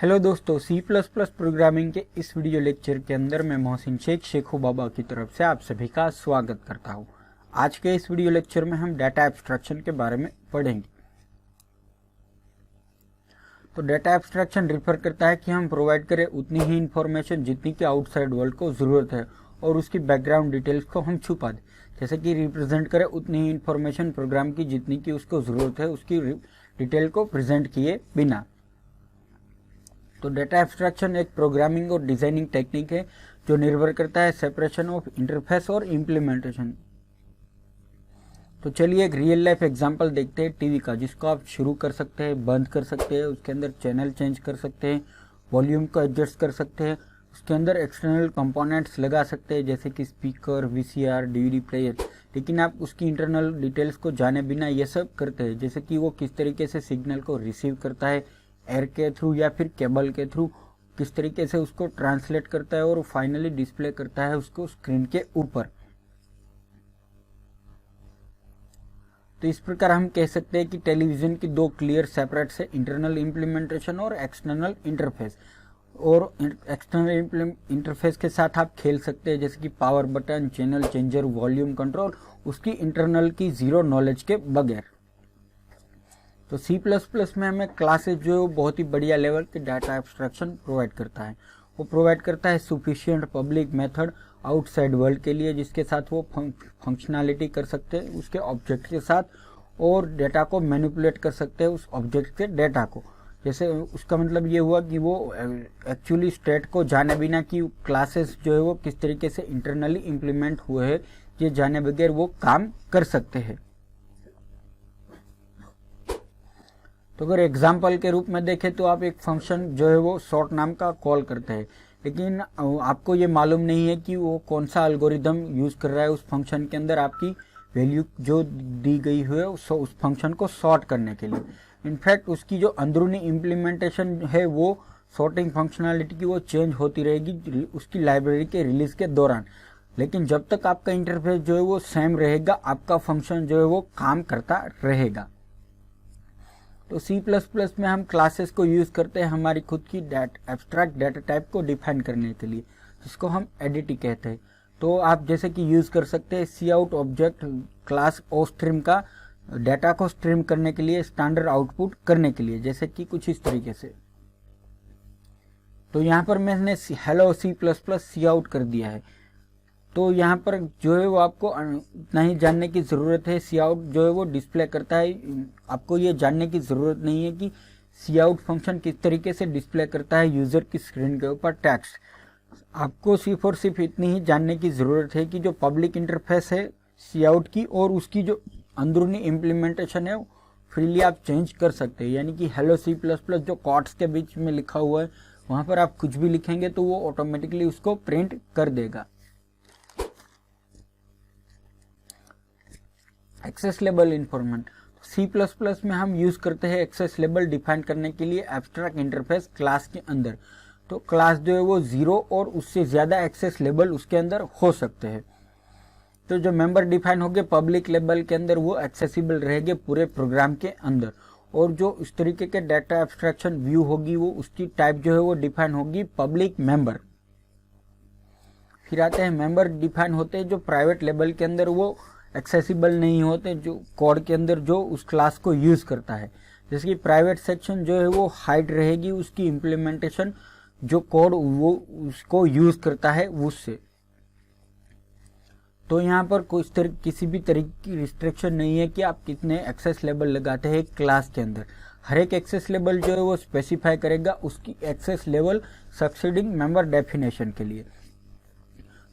Hello दोस्तों, सी plus plus programming के इस वीडियो लेक्चर के अंदर मैं मोहसिन शेखू बाबा की तरफ से आप सभी का स्वागत करता हूं। आज के इस वीडियो लेक्चर में हम डाटा एब्स्ट्रैक्शन के बारे में पढ़ेंगे। तो डाटा एब्स्ट्रैक्शन रिफर करता है कि हम प्रोवाइड करें उतनी ही इंफॉर्मेशन जितनी की आउटसाइड वर्ल्ड को जरूरत है और उसकी बैकग्राउंड डिटेल्स को हम छुपा दें। जैसे कि रिप्रेजेंट करें उतनी ही इंफॉर्मेशन प्रोग्राम की जितनी की उसको जरूरत है उसकी डिटेल को प्रेजेंट किए बिना। तो डाटा एब्स्ट्रैक्शन एक प्रोग्रामिंग और डिजाइनिंग टेक्निक है जो निर्भर करता है सेपरेशन ऑफ इंटरफेस और इम्प्लीमेंटेशन। तो चलिए एक रियल लाइफ एग्जांपल देखते हैं टीवी का, जिसको आप शुरू कर सकते हैं, बंद कर सकते हैं, उसके अंदर चैनल चेंज कर सकते हैं, वॉल्यूम को एडजस्ट कर सकते हैं, उसके अंदर एक्सटर्नल कंपोनेंट्स लगा सकते हैं जैसे कि स्पीकर, वीसीआर, डीवीडी प्लेयर। लेकिन आप उसकी इंटरनल डिटेल्स को जाने बिना ये सब करते हैं, जैसे कि वो किस तरीके से सिग्नल को रिसीव करता है, एयर के थ्रू या फिर केबल के थ्रू, किस तरीके से उसको ट्रांसलेट करता है और फाइनली डिस्प्ले करता है उसको स्क्रीन के ऊपर। तो इस प्रकार हम कह सकते हैं कि टेलीविजन की दो क्लियर सेपरेट से इंटरनल इम्प्लीमेंटेशन और एक्सटर्नल इंटरफेस। और एक्सटर्नल इंटरफेस के साथ आप खेल सकते हैं जैसे कि power button, channel changer, volume control, उसकी इंटरनल की जीरो नॉलेज के बगैर। तो सी प्लस प्लस में हमें क्लासेज जो बहुत ही बढ़िया लेवल के डाटा एब्स्ट्रैक्शन प्रोवाइड करता है। वो प्रोवाइड करता है सुफिशिएंट पब्लिक मेथड आउटसाइड वर्ल्ड के लिए, जिसके साथ वो फंक्शनैलिटी कर सकते हैं उसके ऑब्जेक्ट के साथ और डेटा को मैनिपुलेट कर सकते हैं उस ऑब्जेक्ट के डेटा को। जैसे उसका मतलब ये हुआ कि वो एक्चुअली स्टेट को जाने बिना कि क्लासेस जो है वो किस तरीके से इंटरनली इम्प्लीमेंट हुए हैं, ये जाने बगैर वो काम कर सकते हैं। तो अगर एग्जाम्पल के रूप में देखें तो आप एक फंक्शन जो है वो सॉर्ट नाम का कॉल करते हैं, लेकिन आपको ये मालूम नहीं है कि वो कौन सा एल्गोरिदम यूज कर रहा है उस फंक्शन के अंदर आपकी वैल्यू जो दी गई है उस फंक्शन को सॉर्ट करने के लिए। इनफैक्ट उसकी जो अंदरूनी इम्प्लीमेंटेशन है वो सॉर्टिंग फंक्शनैलिटी की वो चेंज होती रहेगी उसकी लाइब्रेरी के रिलीज के दौरान। लेकिन जब तक आपका इंटरफेस जो है वो सेम रहेगा, आपका फंक्शन जो है वो काम करता रहेगा। तो सी प्लस प्लस में हम क्लासेस को यूज करते हैं हमारी खुद की एब्स्ट्रैक्ट डाटा टाइप को डिफाइन करने के लिए, जिसको हम एडिटी कहते हैं। तो आप जैसे कि यूज कर सकते हैं cout object class ostream का डाटा को स्ट्रीम करने के लिए, स्टैंडर्ड आउटपुट करने के लिए, जैसे कि कुछ इस तरीके से। तो यहाँ पर मैंने हेलो सी प्लस प्लस सी आउट कर दिया है। तो यहाँ पर जो है वो आपको इतना ही जानने की ज़रूरत है, सी आउट जो है वो डिस्प्ले करता है। आपको ये जानने की ज़रूरत नहीं है कि सी आउट फंक्शन किस तरीके से डिस्प्ले करता है यूज़र की स्क्रीन के ऊपर टेक्स्ट। आपको सिर्फ और सिर्फ इतनी ही जानने की ज़रूरत है कि जो पब्लिक इंटरफेस है सी आउट की और उसकी जो अंदरूनी इम्प्लीमेंटेशन है फ्रीली आप चेंज कर सकते हैं। यानी कि हेलो सी प्लस प्लस जो कॉट्स के बीच में लिखा हुआ है वहाँ पर आप कुछ भी लिखेंगे तो वो ऑटोमेटिकली उसको प्रिंट कर देगा। Access label informant C plus plus में हम यूज करते हैं एक्सेस लेबल डिफाइन करने के लिए एब्स्ट्रैक्ट इंटरफेस क्लास के अंदर। तो क्लास जो है वो 0 और उससे ज्यादा एक्सेस लेबल उसके अंदर हो सकते हैं। तो जो मेंबर डिफाइन होंगे पब्लिक लेबल के अंदर वो एक्सेसिबल रहेंगे पूरे प्रोग्राम के अंदर। और जो इस तरीके के डाटा एब्स्ट्रैक्शन व्यू होगी वो उसकी टाइप जो है वो डिफाइन होगी पब्लिक मेंबर। फिर आते हैं मेंबर डिफाइन होते हैं जो प्राइवेट लेवल के अंदर वो एक्सेसिबल नहीं होते, जो कोड के अंदर जो उस क्लास को यूज करता है। जैसे कि प्राइवेट सेक्शन जो है वो हाइड रहेगी उसकी इम्प्लीमेंटेशन जो कोड वो उसको यूज करता है उससे। तो यहाँ पर किसी भी तरीके की रिस्ट्रिक्शन नहीं है कि आप कितने एक्सेस लेवल लगाते हैं क्लास के अंदर। हर एक एक्सेस लेवल जो है वो स्पेसिफाई करेगा उसकी access level succeeding member definition के लिए।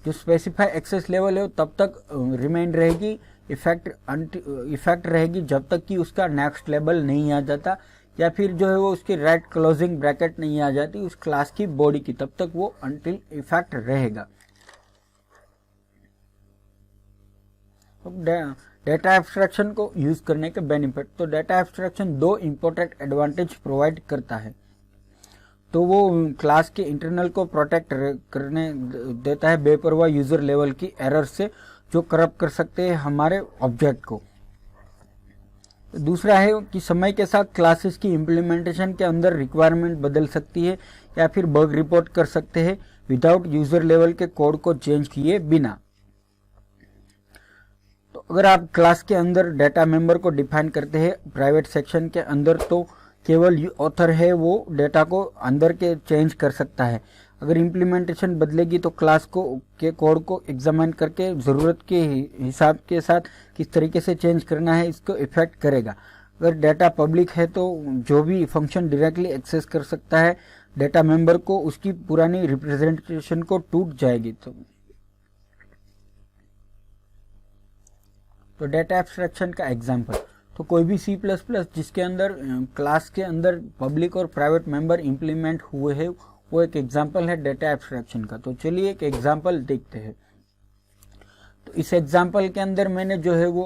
जो स्पेसिफाई एक्सेस लेवल है वो तब तक रिमेन रहेगी, इफेक्ट रहेगी जब तक कि उसका नेक्स्ट लेवल नहीं आ जाता या फिर जो है वो उसकी राइट क्लोजिंग ब्रैकेट नहीं आ जाती उस क्लास की बॉडी की, तब तक वो अनटिल इफेक्ट रहेगा। डाटा एब्स्ट्रैक्शन को यूज करने के बेनिफिट। तो डाटा एब्स्ट्रैक्शन दो इंपॉर्टेंट एडवांटेज प्रोवाइड करता है। तो वो क्लास के इंटरनल को प्रोटेक्ट करने देता है बेपरवाह यूजर लेवल की एरर से जो करप्ट कर सकते हैं हमारे ऑब्जेक्ट को। दूसरा है कि समय के साथ क्लासेस की इम्प्लीमेंटेशन के अंदर रिक्वायरमेंट बदल सकती है या फिर बग रिपोर्ट कर सकते हैं विदाउट यूजर लेवल के कोड को चेंज किए बिना। तो अगर आप क्लास के अंदर डाटा मेंबर को डिफाइन करते हैं प्राइवेट सेक्शन के अंदर, तो केवल ऑथर है वो डाटा को अंदर के चेंज कर सकता है। अगर इम्प्लीमेंटेशन बदलेगी तो क्लास को के कोड को एग्जामिन करके ज़रूरत के हिसाब के साथ किस तरीके से चेंज करना है इसको इफेक्ट करेगा। अगर डाटा पब्लिक है तो जो भी फंक्शन डायरेक्टली एक्सेस कर सकता है डाटा मेंबर को, उसकी पुरानी रिप्रेजेंटेशन को टूट जाएगी। तो डाटा एब्स्ट्रैक्शन का एग्जांपल, तो कोई भी C++ जिसके अंदर क्लास के अंदर पब्लिक और प्राइवेट मेंबर इंप्लीमेंट हुए हैं वो एक एग्जांपल है डाटा एब्स्ट्रैक्शन का। तो चलिए एक एग्जांपल देखते हैं। तो इस एग्जांपल के अंदर मैंने जो है वो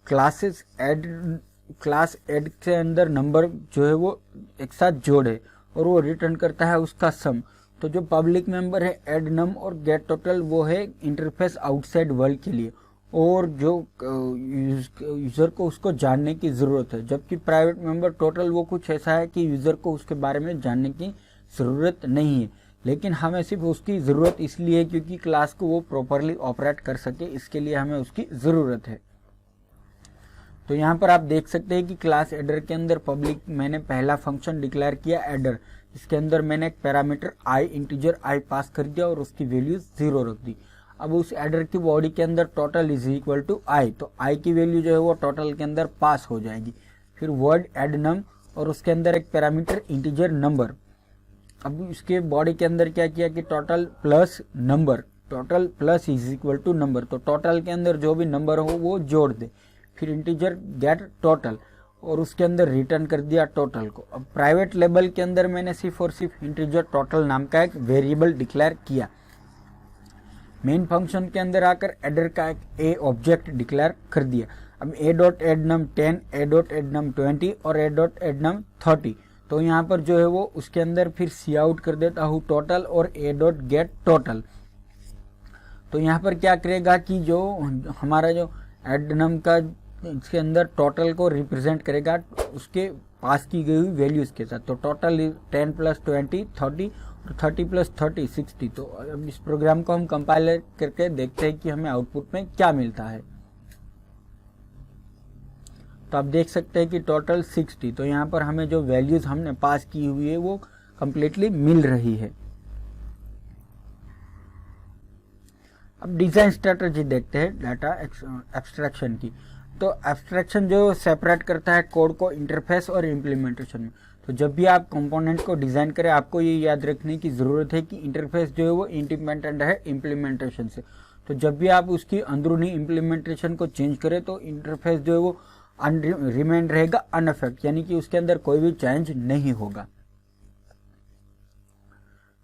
क्लास ऐड के अंदर नंबर जो है वो एक साथ जोड़े और वो रिटर्न करता है उसका सम। तो जो पब्लिक मेंबर है ऐड नम और गेट टोटल वो है इंटरफेस आउटसाइड वर्ल्ड के लिए और जो यूजर को उसको जानने की जरूरत है, जबकि प्राइवेट मेंबर टोटल वो कुछ ऐसा है कि यूजर को उसके बारे में जानने की ज़रूरत नहीं है, लेकिन हमें सिर्फ उसकी ज़रूरत इसलिए है क्योंकि क्लास को वो प्रॉपरली ऑपरेट कर सके, इसके लिए हमें उसकी ज़रूरत है। तो यहाँ पर आप देख सकते हैं कि क्लास एडर के अंदर पब्लिक मैंने पहला फंक्शन डिक्लेयर किया एडर, इसके अंदर मैंने एक पैरामीटर आई इंटीजर आई पास कर दिया और उसकी वैल्यू 0 रख दी। अब उस एडर की बॉडी के अंदर टोटल इज इक्वल टू आई, तो आई की वैल्यू जो है वो टोटल के अंदर पास हो जाएगी। फिर वर्ड एड नम और उसके अंदर एक पैरामीटर इंटीजर नंबर। अब इसके बॉडी के अंदर क्या किया कि total plus number, total plus is equal to number, तो टोटल के अंदर जो भी नंबर हो वो जोड़ दे। फिर इंटीजर गेट टोटल और उसके अंदर रिटर्न कर दिया टोटल को। अब प्राइवेट लेवल के अंदर मैंने सिर्फ और सिर्फ इंटीजर टोटल नाम का एक वेरिएबल डिक्लेयर किया। मेन फंक्शन के अंदर आकर एडर का एक ए ऑब्जेक्ट डिक्लेयर कर दिया। अब a dot add num 10, a dot add num 20 और ए डॉट एड नम 30, तो यहाँ पर जो है वो उसके अंदर फिर सी आउट कर देता हूँ टोटल और ए डॉट गेट टोटल। तो यहाँ पर क्या करेगा कि जो हमारा जो एड नम का इसके अंदर टोटल को रिप्रेजेंट करेगा उसके पास की गई हुई वैल्यूज के साथ। तो टोटल 10 + 20 30 और 30 + 30 60। तो अब इस प्रोग्राम को हम कंपाइलर करके देखते हैं कि हमें आउटपुट में क्या मिलता है। तो आप देख सकते हैं कि टोटल 60, तो यहाँ पर हमें जो वैल्यूज हमने पास की हुई है वो कंप्लीटली मिल रही है। अब डिजाइन स्ट्रेटजी देखते हैं डाटा एब्स्ट्रैक्शन की। तो एब्स्ट्रैक्शन जो सेपरेट करता है कोड को इंटरफेस और इम्प्लीमेंटेशन में। तो जब भी आप कंपोनेंट को डिजाइन करें आपको ये याद रखने की जरूरत है कि इंटरफेस जो है वो इंडिपेंडेंट है इम्प्लीमेंटेशन से। तो जब भी आप उसकी अंदरूनी इम्प्लीमेंटेशन को चेंज करें तो इंटरफेस जो है वो रिमेन रहेगा अनअफेक्ट, यानी कि उसके अंदर कोई भी चेंज नहीं होगा।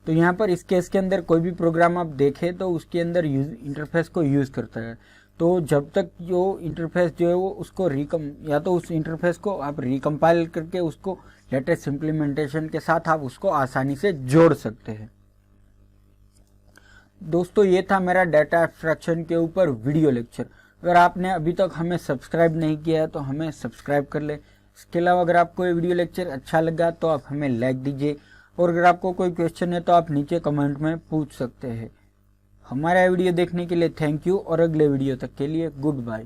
तो यहाँ पर इस केस के अंदर कोई भी प्रोग्राम आप देखें तो उसके अंदर इंटरफेस को यूज करता है। तो जब तक जो इंटरफेस जो है वो उसको या तो उस इंटरफेस को आप रिकम्पाइल करके उसको लेटेस्ट इम्प्लीमेंटेशन के साथ आप उसको आसानी से जोड़ सकते हैं। दोस्तों ये था मेरा डाटा एब्स्ट्रैक्शन के ऊपर वीडियो लेक्चर। अगर आपने अभी तक हमें सब्सक्राइब नहीं किया है तो हमें सब्सक्राइब कर ले। इसके अलावा अगर आपको ये वीडियो लेक्चर अच्छा लगा तो आप हमें लाइक दीजिए और अगर आपको कोई क्वेश्चन है तो आप नीचे कमेंट में पूछ सकते हैं। हमारा वीडियो देखने के लिए थैंक यू और अगले वीडियो तक के लिए गुड बाय।